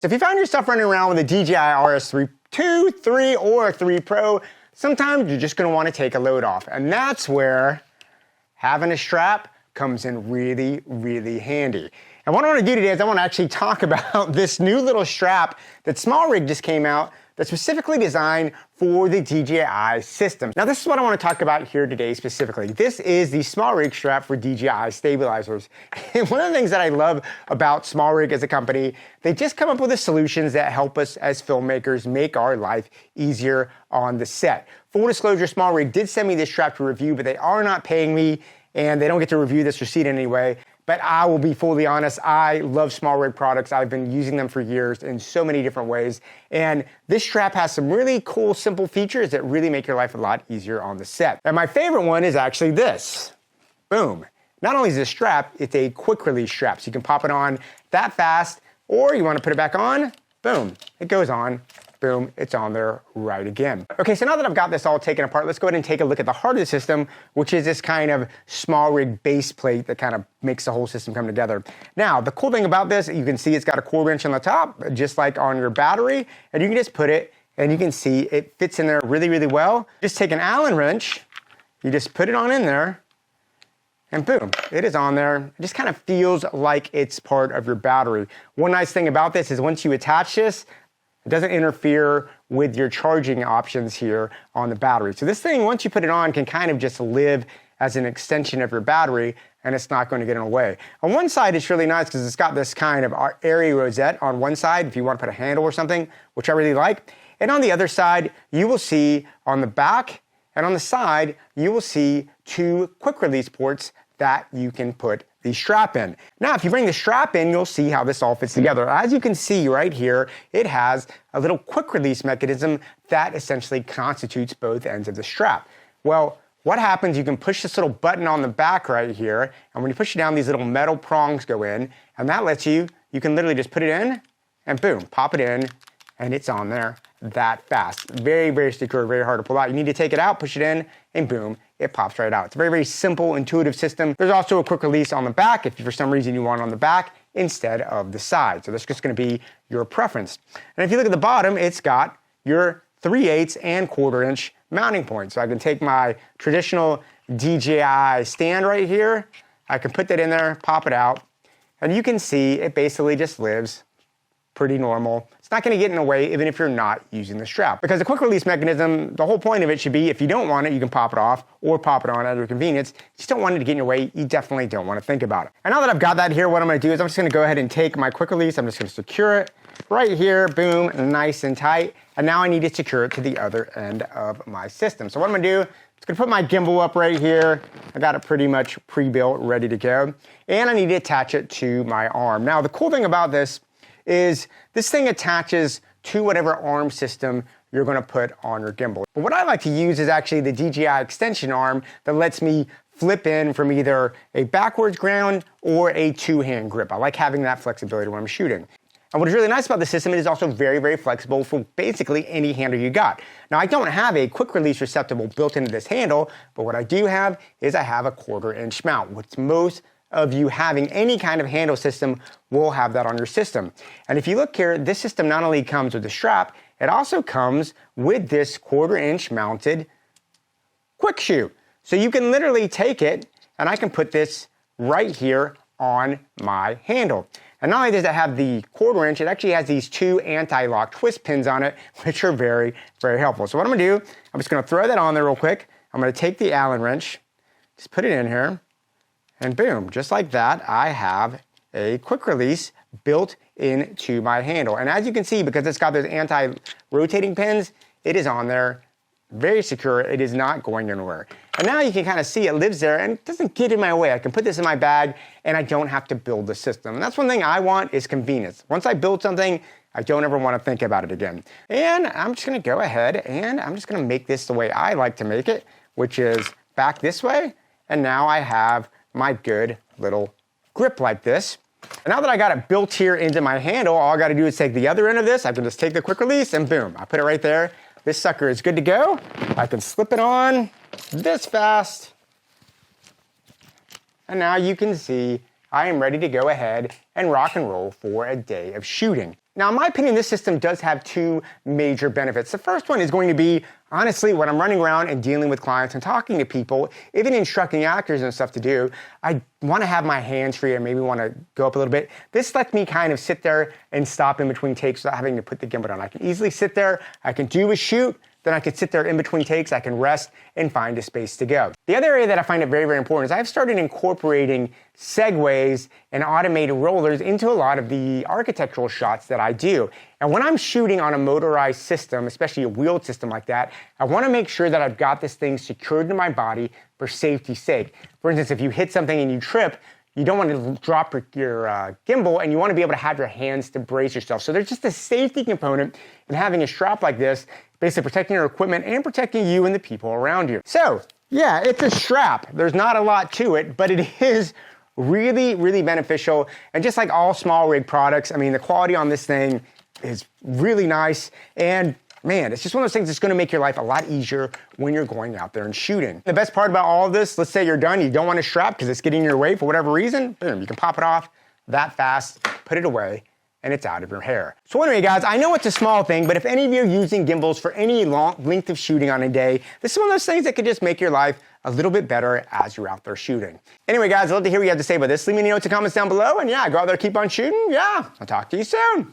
So if you found yourself running around with a DJI RS3 2, 3, or 3 Pro, sometimes you're just gonna wanna take a load off. And that's where having a strap comes in really, really handy. And what I wanna do today is I wanna actually talk about this new little strap that SmallRig just came out that's specifically designed for the DJI system. Now this is what I want to talk about here today specifically. This is the SmallRig strap for DJI Stabilizers. And one of the things that I love about SmallRig as a company, they just come up with the solutions that help us as filmmakers make our life easier on the set. Full disclosure, SmallRig did send me this strap to review, but they are not paying me and they don't get to review this receipt anyway. But I will be fully honest, I love SmallRig products. I've been using them for years in so many different ways. And this strap has some really cool, simple features that really make your life a lot easier on the set. And my favorite one is actually this. Boom. Not only is this strap, it's a quick release strap. So you can pop it on that fast, or you want to put it back on, boom, it goes on. Boom, it's on there right again. Okay, so now that I've got this all taken apart, let's go ahead and take a look at the heart of the system, which is this kind of SmallRig base plate that kind of makes the whole system come together. Now, the cool thing about this, you can see it's got a 1/4 inch on the top, just like on your battery, and you can just put it, and you can see it fits in there really, really well. Just take an Allen wrench, you just put it on in there, and boom, it is on there. It just kind of feels like it's part of your battery. One nice thing about this is once you attach this, it doesn't interfere with your charging options here on the battery. So this thing, once you put it on, can kind of just live as an extension of your battery, and it's not going to get in the way. On one side, it's really nice because it's got this kind of airy rosette on one side if you want to put a handle or something, which I really like. And on the other side, you will see on the back and on the side, you will see 2 quick release ports that you can put the strap in. Now, if you bring the strap in, you'll see how this all fits together. As you can see right here, it has a little quick release mechanism that essentially constitutes both ends of the strap. Well, what happens, you can push this little button on the back right here, and when you push it down, these little metal prongs go in, and that lets you can literally just put it in, and boom, pop it in, and it's on there that fast. Very, very secure, very hard to pull out. You need to take it out, push it in, and boom, it pops right out. It's a very, very simple, intuitive system. There's also a quick release on the back if for some reason you want it on the back instead of the side. So that's just gonna be your preference. And if you look at the bottom, it's got your 3/8 and 1/4 inch mounting point. So I can take my traditional DJI stand right here, I can put that in there, pop it out, and you can see it basically just lives pretty normal. It's not going to get in the way even if you're not using the strap. Because the quick release mechanism, the whole point of it should be if you don't want it, you can pop it off or pop it on at your convenience. You just don't want it to get in your way. You definitely don't want to think about it. And now that I've got that here, what I'm going to do is I'm just going to go ahead and take my quick release. I'm just going to secure it right here, boom, nice and tight. And now I need to secure it to the other end of my system. So what I'm going to do, I'm just going to put my gimbal up right here. I got it pretty much pre-built, ready to go. And I need to attach it to my arm. Now, the cool thing about this is this thing attaches to whatever arm system you're going to put on your gimbal. But what I like to use is actually the DJI extension arm that lets me flip in from either a backwards ground or a 2-hand grip. I like having that flexibility when I'm shooting. And what is really nice about the system, it is also very, very flexible for basically any handle you got. Now, I don't have a quick release receptacle built into this handle, but what I do have is I have a 1/4 inch mount, which most of you having any kind of handle system will have that on your system. And if you look here, this system not only comes with the strap, it also comes with this 1/4 inch mounted quick shoe. So you can literally take it and I can put this right here on my handle. And not only does it have the 1/4 inch, it actually has these 2 anti-lock twist pins on it, which are very, very helpful. So what I'm gonna do, I'm just gonna throw that on there real quick. I'm gonna take the Allen wrench, just put it in here, and boom, just like that, I have a quick release built into my handle. And as you can see, because it's got those anti-rotating pins, it is on there, very secure, it is not going anywhere. And now you can kind of see it lives there and it doesn't get in my way. I can put this in my bag and I don't have to build the system. And that's one thing I want is convenience. Once I build something, I don't ever want to think about it again. And I'm just gonna go ahead and I'm just gonna make this the way I like to make it, which is back this way. And now I have my good little grip like this. And now that I got it built here into my handle, all I gotta do is take the other end of this, I can just take the quick release and boom, I put it right there. This sucker is good to go. I can slip it on this fast. And now you can see I am ready to go ahead and rock and roll for a day of shooting. Now, in my opinion, this system does have two major benefits. The first one is going to be, honestly, when I'm running around and dealing with clients and talking to people, even instructing actors and stuff to do, I want to have my hands free and maybe want to go up a little bit. This lets me kind of sit there and stop in between takes without having to put the gimbal down. I can easily sit there, I can do a shoot, then I can sit there in between takes, I can rest and find a space to go. The other area that I find it very, very important is I've started incorporating segues and automated rollers into a lot of the architectural shots that I do. And when I'm shooting on a motorized system, especially a wheeled system like that, I want to make sure that I've got this thing secured to my body for safety's sake. For instance, if you hit something and you trip, you don't want to drop your gimbal, and you want to be able to have your hands to brace yourself. So there's just a safety component in having a strap like this, basically protecting your equipment and protecting you and the people around you. So yeah, it's a strap. There's not a lot to it, but it is really, really beneficial. And just like all SmallRig products, I mean, the quality on this thing is really nice. And man, it's just one of those things that's going to make your life a lot easier when you're going out there and shooting. The best part about all of this, let's say you're done, you don't want to strap because it's getting in your way for whatever reason, boom, you can pop it off that fast, put it away, and it's out of your hair. So anyway, guys, I know it's a small thing, but if any of you are using gimbals for any long length of shooting on a day, this is one of those things that could just make your life a little bit better as you're out there shooting. Anyway, guys, I'd love to hear what you have to say about this. Leave me any notes and comments down below, and yeah, go out there, keep on shooting. Yeah, I'll talk to you soon.